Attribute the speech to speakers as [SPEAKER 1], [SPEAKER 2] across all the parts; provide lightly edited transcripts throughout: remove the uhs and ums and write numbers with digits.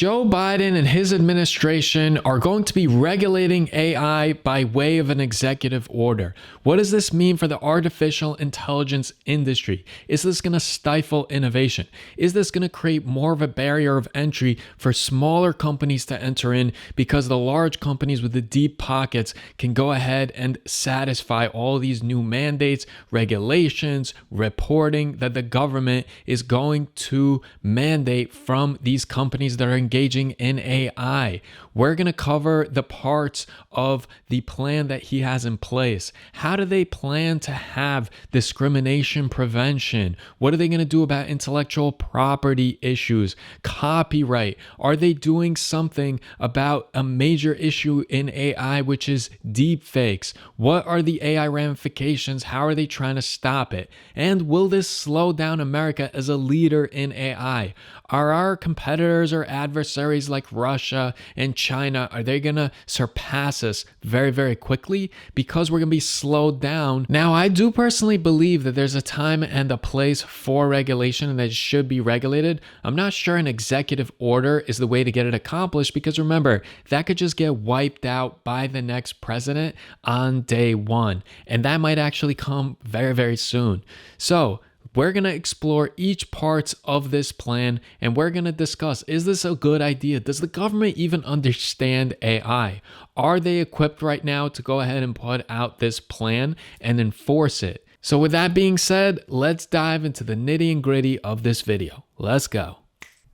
[SPEAKER 1] Joe Biden and his administration are going to be regulating AI by way of an executive order. What does this mean for the artificial intelligence industry? Is this going to stifle innovation? Is this going to create more of a barrier of entry for smaller companies to enter in because the large companies with the deep pockets can go ahead and satisfy all these new mandates, regulations, reporting that the government is going to mandate from these companies that are engaging in AI? We're going to cover the parts of the plan that he has in place. How do they plan to have discrimination prevention? What are they going to do about intellectual property issues, copyright? Are they doing something about a major issue in AI, which is deepfakes? What are the AI ramifications? How are they trying to stop it? And will this slow down America as a leader in AI? Are our competitors or adversaries like Russia and China, are they going to surpass us very, very quickly because we're going to be slowed down? Now, I do personally believe that there's a time and a place for regulation and that it should be regulated. I'm not sure an executive order is the way to get it accomplished because remember, that could just get wiped out by the next president on day one. And that might actually come very, very soon. So, we're going to explore each parts of this plan and we're going to discuss, is this a good idea? Does the government even understand AI? Are they equipped right now to go ahead and put out this plan and enforce it? So with that being said, let's dive into the nitty and gritty of this video. Let's go.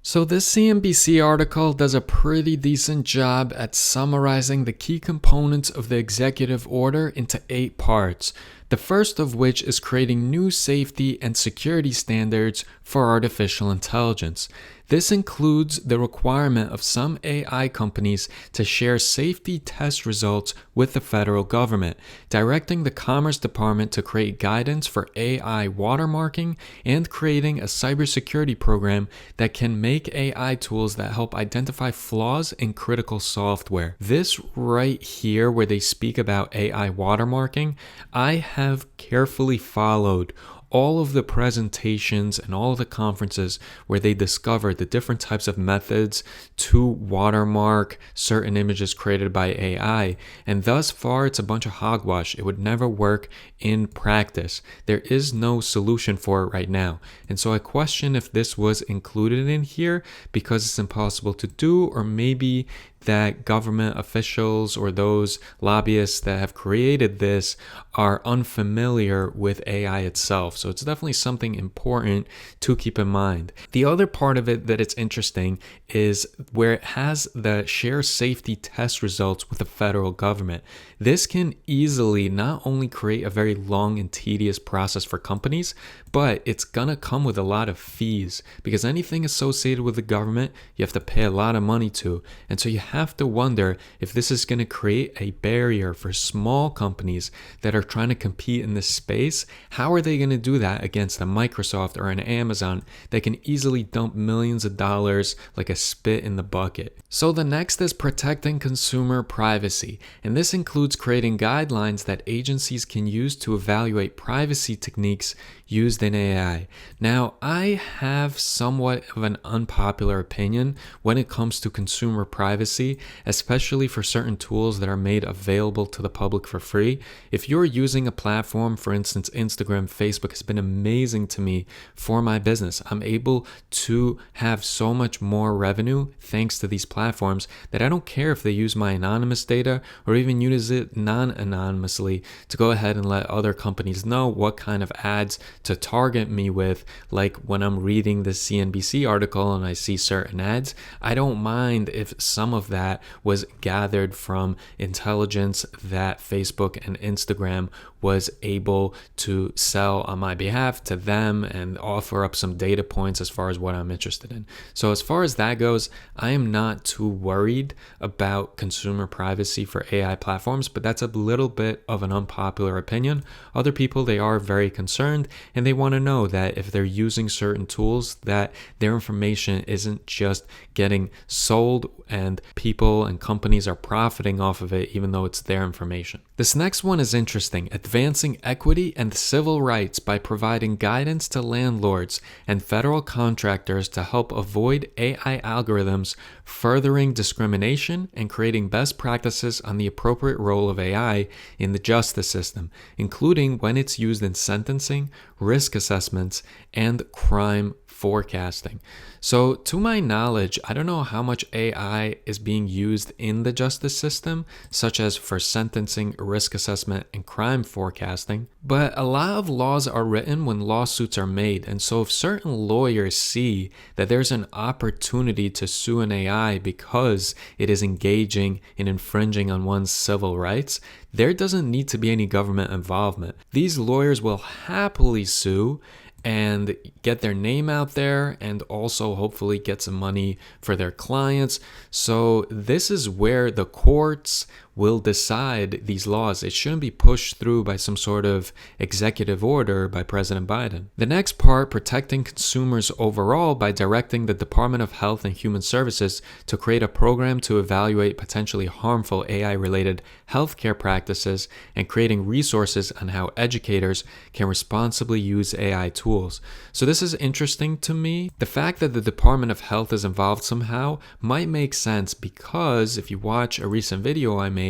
[SPEAKER 1] So this CNBC article does a pretty decent job at summarizing the key components of the executive order into 8 parts. The first of which is creating new safety and security standards for artificial intelligence. This includes the requirement of some AI companies to share safety test results with the federal government, directing the Commerce Department to create guidance for AI watermarking and creating a cybersecurity program that can make AI tools that help identify flaws in critical software. This right here where they speak about AI watermarking, I have carefully followed all of the presentations and all of the conferences where they discovered the different types of methods to watermark certain images created by AI. And thus far, it's a bunch of hogwash. It would never work in practice. There is no solution for it right now. And so I question if this was included in here because it's impossible to do, or maybe that government officials or those lobbyists that have created this are unfamiliar with AI itself. So it's definitely something important to keep in mind. The other part of it that it's interesting is where it has the share safety test results with the federal government. This can easily not only create a very long and tedious process for companies, but it's gonna come with a lot of fees because anything associated with the government, you have to pay a lot of money to. And so you have to wonder if this is going to create a barrier for small companies that are trying to compete in this space. How are they going to do that against a Microsoft or an Amazon that can easily dump millions of dollars like a spit in the bucket? So the next is protecting consumer privacy, and this includes creating guidelines that agencies can use to evaluate privacy techniques used in AI. Now, I have somewhat of an unpopular opinion when it comes to consumer privacy, especially for certain tools that are made available to the public for free. If you're using a platform, for instance, Instagram, Facebook has been amazing to me for my business. I'm able to have so much more revenue thanks to these platforms that I don't care if they use my anonymous data or even use it non-anonymously to go ahead and let other companies know what kind of ads to target me with. Like when I'm reading the CNBC article and I see certain ads, I don't mind if some of that was gathered from intelligence that Facebook and Instagram was able to sell on my behalf to them and offer up some data points as far as what I'm interested in. So as far as that goes, I am not too worried about consumer privacy for AI platforms, but that's a little bit of an unpopular opinion. Other people, they are very concerned and they want to know that if they're using certain tools, that their information isn't just getting sold and people and companies are profiting off of it, even though it's their information. This next one is interesting, advancing equity and civil rights by providing guidance to landlords and federal contractors to help avoid AI algorithms furthering discrimination and creating best practices on the appropriate role of AI in the justice system, including when it's used in sentencing, risk assessments, and crime forecasting. So, to my knowledge, I don't know how much AI is being used in the justice system, such as for sentencing, risk assessment, and crime forecasting, but a lot of laws are written when lawsuits are made. And so, if certain lawyers see that there's an opportunity to sue an AI because it is engaging in infringing on one's civil rights, there doesn't need to be any government involvement. These lawyers will happily sue and get their name out there and also hopefully get some money for their clients. So this is where the courts will decide these laws. It shouldn't be pushed through by some sort of executive order by President Biden. The next part, protecting consumers overall by directing the Department of Health and Human Services to create a program to evaluate potentially harmful AI-related healthcare practices and creating resources on how educators can responsibly use AI tools. So this is interesting to me. The fact that the Department of Health is involved somehow might make sense because if you watch a recent video I made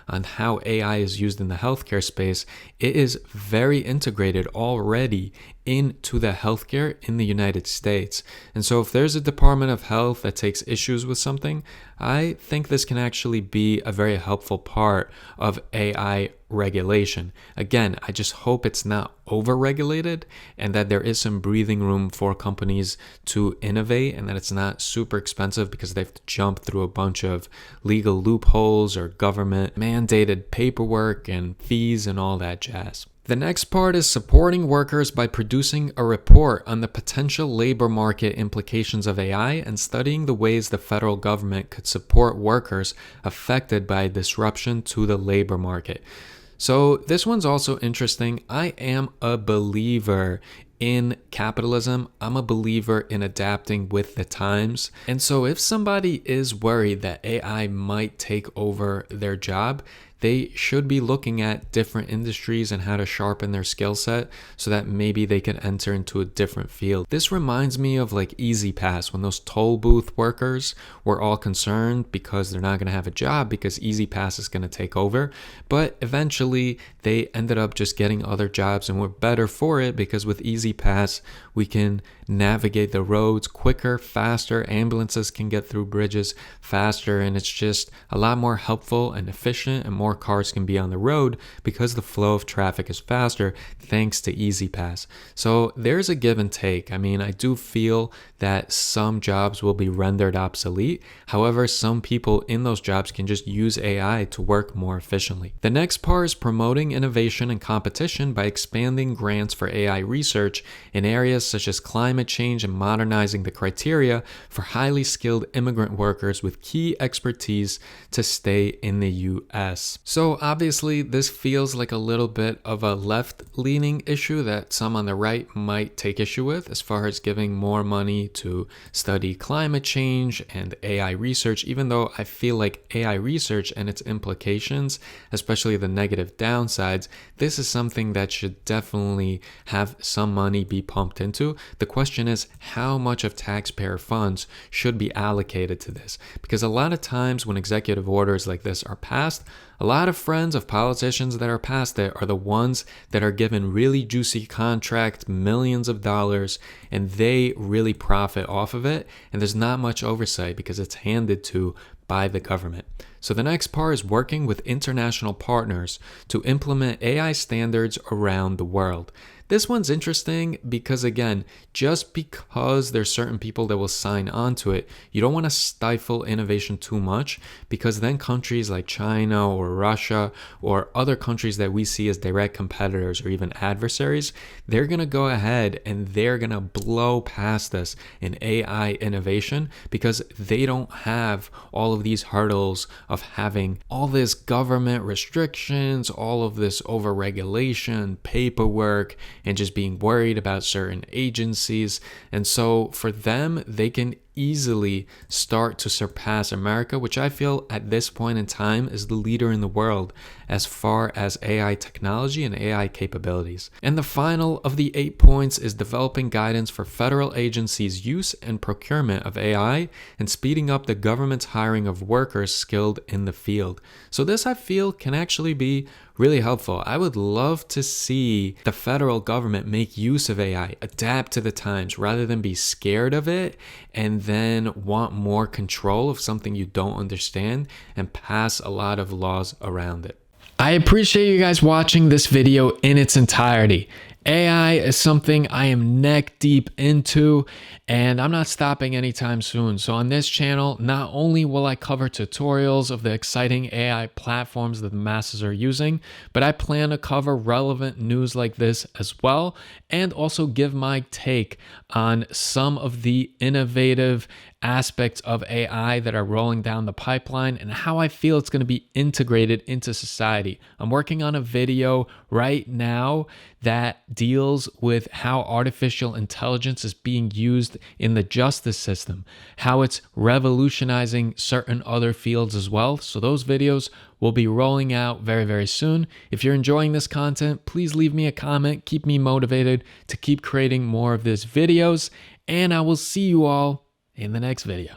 [SPEAKER 1] on how AI is used in the healthcare space, it is very integrated already into the healthcare in the United States. And so if there's a Department of Health that takes issues with something, I think this can actually be a very helpful part of AI regulation. Again, I just hope it's not over-regulated and that there is some breathing room for companies to innovate and that it's not super expensive because they have to jump through a bunch of legal loopholes or government mandated paperwork and fees and all that jazz. The next part is supporting workers by producing a report on the potential labor market implications of AI and studying the ways the federal government could support workers affected by disruption to the labor market. So this one's also interesting. I am a believer in capitalism. I'm a believer in adapting with the times. And so if somebody is worried that AI might take over their job, they should be looking at different industries and how to sharpen their skill set so that maybe they can enter into a different field. This reminds me of like Easy Pass, when those toll booth workers were all concerned because they're not going to have a job because Easy Pass is going to take over. But eventually they ended up just getting other jobs and were better for it because with Easy Pass, we can navigate the roads quicker, faster. Ambulances can get through bridges faster, and it's just a lot more helpful and efficient, and more cars can be on the road because the flow of traffic is faster thanks to Easy Pass. So there's a give and take. I mean, I do feel that some jobs will be rendered obsolete. However, some people in those jobs can just use AI to work more efficiently. The next part is promoting innovation and competition by expanding grants for AI research in areas such as climate change and modernizing the criteria for highly skilled immigrant workers with key expertise to stay in the US. So obviously this feels like a little bit of a left-leaning issue that some on the right might take issue with as far as giving more money to study climate change and AI research, even though I feel like AI research and its implications, especially the negative downsides, this is something that should definitely have some money be pumped into. The question is how much of taxpayer funds should be allocated to this? Because a lot of times when executive orders like this are passed, a lot of friends of politicians that are past it are the ones that are given really juicy contracts, millions of dollars, and they really profit off of it. And there's not much oversight because it's handed to by the government. So the next part is working with international partners to implement AI standards around the world. This one's interesting because, again, just because there's certain people that will sign on to it, you don't want to stifle innovation too much, because then countries like China or Russia or other countries that we see as direct competitors or even adversaries, they're going to go ahead and they're going to blow past us in AI innovation because they don't have all of these hurdles of having all this government restrictions, all of this overregulation, paperwork, and just being worried about certain agencies. And so for them, they can easily start to surpass America, which I feel at this point in time is the leader in the world as far as AI technology and AI capabilities. And the final of the 8 points is developing guidance for federal agencies' use and procurement of AI and speeding up the government's hiring of workers skilled in the field. So this, I feel, can actually be really helpful. I would love to see the federal government make use of AI, adapt to the times rather than be scared of it and then want more control of something you don't understand and pass a lot of laws around it. I appreciate you guys watching this video in its entirety. AI is something I am neck deep into, and I'm not stopping anytime soon. So on this channel, not only will I cover tutorials of the exciting AI platforms that the masses are using, but I plan to cover relevant news like this as well, and also give my take on some of the innovative aspects of AI that are rolling down the pipeline and how I feel it's going to be integrated into society. I'm working on a video right now that deals with how artificial intelligence is being used in the justice system, how it's revolutionizing certain other fields as well. So those videos will be rolling out very, very soon. If you're enjoying this content, please leave me a comment, keep me motivated to keep creating more of these videos, and I will see you all in the next video.